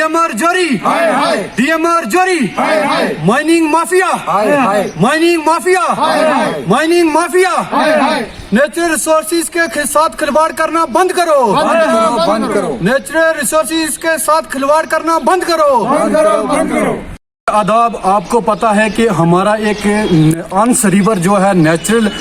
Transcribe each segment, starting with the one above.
DMR जारी, DMR जारी, mining mafia, mining mafia, mining mafia, natural resources के साथ खिलवाड़ करना बंद करो, बंद करो। नेचुरल रिसोर्सेज के साथ खिलवाड़ करना बंद करो, बंद करो। आदाब। आपको पता है कि हमारा एक अंस रिवर जो है नेचुरल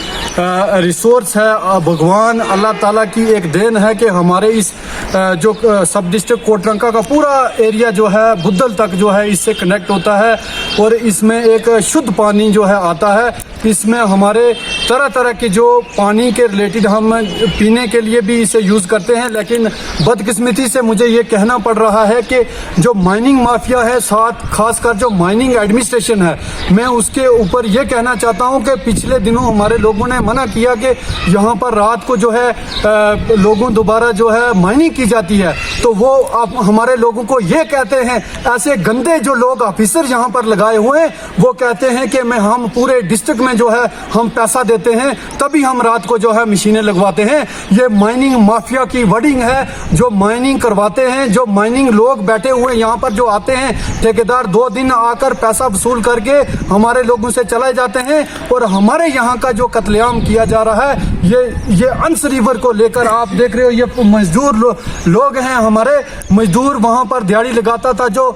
रिसोर्स है, भगवान अल्लाह ताला की एक देन है कि हमारे इस जो सब डिस्ट्रिक्ट कोटरंका का पूरा एरिया जो है बुद्धल तक जो है इससे कनेक्ट होता है और इसमें एक शुद्ध पानी जो है आता है। इसमें हमारे तरह तरह के जो पानी के रिलेटेड हम पीने के लिए भी इसे यूज़ करते हैं, लेकिन बदकिस्मती से मुझे ये कहना पड़ रहा है कि जो माइनिंग माफिया है, साथ खासकर जो माइनिंग एडमिनिस्ट्रेशन है, मैं उसके ऊपर ये कहना चाहता हूँ कि पिछले दिनों हमारे लोगों ने मना किया कि यहाँ पर रात को जो है लोगों दोबारा जो है माइनिंग की जाती है, तो वो आप हमारे लोगों को ये कहते हैं, ऐसे गंदे जो लोग ऑफिसर यहाँ पर लगाए हुए हैं वो कहते हैं कि हम पूरे डिस्ट्रिक्ट में जो है हम पैसा देते हैं तभी हम रात को जो है मशीनें लगवाते हैं। ये माइनिंग माफिया की वर्डिंग है। जो माइनिंग करवाते हैं, जो माइनिंग लोग बैठे हुए यहाँ पर जो आते हैं, ठेकेदार 2 दिन आकर पैसा वसूल करके हमारे लोगों से चले जाते हैं और हमारे यहाँ का जो कत्लेआम किया जा रहा है ये अंस रिवर को लेकर आप देख रहे हो। ये मजदूर लोग हैं, हमारे मजदूर वहाँ पर दिहाड़ी लगाता था जो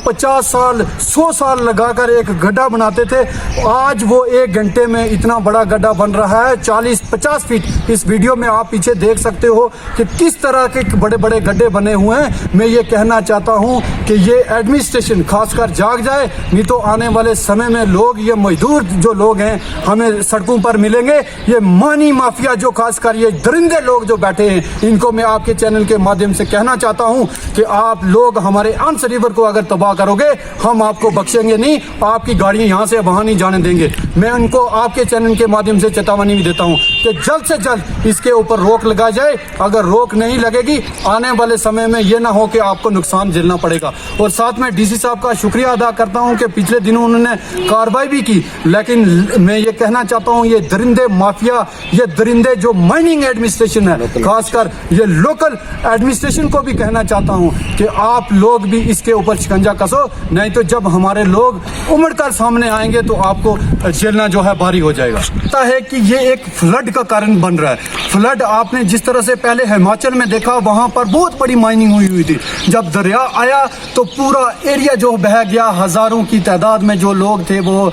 50 साल 100 साल लगाकर एक गड्ढा बनाते थे, आज वो 1 घंटे में इतना बड़ा गड्ढा बन रहा है 40-50 फीट। इस वीडियो में आप पीछे देख सकते हो कि किस तरह के बड़े बड़े गड्ढे बने हुए हैं। मैं ये कहना चाहता हूँ कि ये एडमिनिस्ट्रेशन खासकर जाग जाए, नहीं तो आने वाले समय में लोग, ये मजदूर जो लोग हैं, हमें सड़कों पर मिलेंगे। ये मानी माफिया जो खासकर ये दरिंदे लोग जो बैठे हैं, इनको मैं आपके चैनल के माध्यम से कहना चाहता हूँ कि आप लोग हमारे अंस रिवर को अगर तबाह करोगे, हम आपको बख्शेंगे नहीं, आपकी गाड़ियाँ यहाँ से वहाँ नहीं जाने देंगे। मैं उनको आपके चैनल के माध्यम से चेतावनी भी देता हूँ कि जल्द से जल्द इसके ऊपर रोक लगा जाए। अगर रोक नहीं लगेगी, आने वाले समय में ये ना हो कि आपको नुकसान झेलना पड़ेगा। और साथ में डीसी साहब का शुक्रिया अदा करता हूँ कि पिछले दिनों उन्होंने कार्रवाई भी की, लेकिन मैं ये कहना चाहता हूँ ये दरिंदे माफिया, ये दरिंदे जो माइनिंग एडमिनिस्ट्रेशन है, खासकर ये लोकल एडमिनिस्ट्रेशन को भी कहना चाहता हूँ कि आप लोग भी इसके ऊपर शिकंजा कसो, नहीं तो जब हमारे लोग उमड़कर सामने आएंगे तो आपको झेलना जो है भारी हो जाएगा। पता है कि ये एक फ्लड का कारण बन रहा है। फ्लड आपने जिस तरह से पहले हिमाचल में देखा, वहां पर बहुत बड़ी माइनिंग हुई थी। जब दरिया आया तो पूरा एरिया जो बह गया, हजारों की तादाद में जो लोग थे वो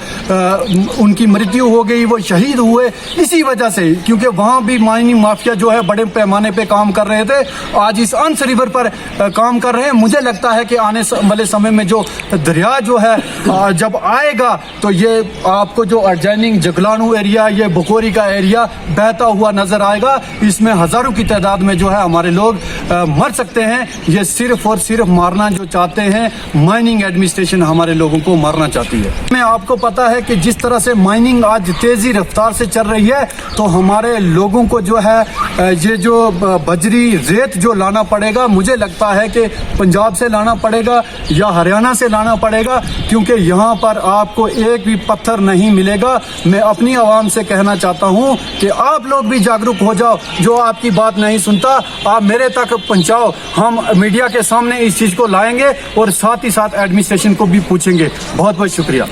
उनकी मृत्यु हो गई, वो शहीद हुए इसी वजह से, क्योंकि वहां भी माइनिंग माफिया जो है बड़े पैमाने पे काम कर रहे थे। आज इस अंस रिवर पर काम कर रहे हैं। मुझे लगता है कि आने वाले समय में जो दरिया जो है जब आएगा तो ये आपको जो अर्जैनिंग जगलानू एरिया, ये बुकोरी का एरिया बहता हुआ नजर आएगा। इसमें हजारों की तादाद में जो है हमारे लोग मर सकते हैं। ये सिर्फ और सिर्फ मारना जो चाहते हैं, माइनिंग एडमिनिस्ट्रेशन हमारे लोगों को मारना चाहती है। मैं आपको पता है कि जिस तरह से माइनिंग आज तेजी रफ्तार से चल रही है, तो हमारे लोगों को जो है ये जो बजरी रेत जो लाना पड़ेगा, मुझे लगता है कि पंजाब से लाना पड़ेगा या हरियाणा से लाना पड़ेगा, क्योंकि यहाँ पर आपको एक भी पत्थर नहीं मिलेगा। मैं अपनी आवाम से कहना चाहता हूँ कि आप लोग भी जागरूक हो जाओ। जो आपकी बात नहीं सुनता, आप मेरे तक पहुँचाओ। हम मीडिया के सामने इस चीज़ को लाएंगे और साथ ही साथ एडमिनिस्ट्रेशन को भी पूछेंगे। बहुत बहुत शुक्रिया।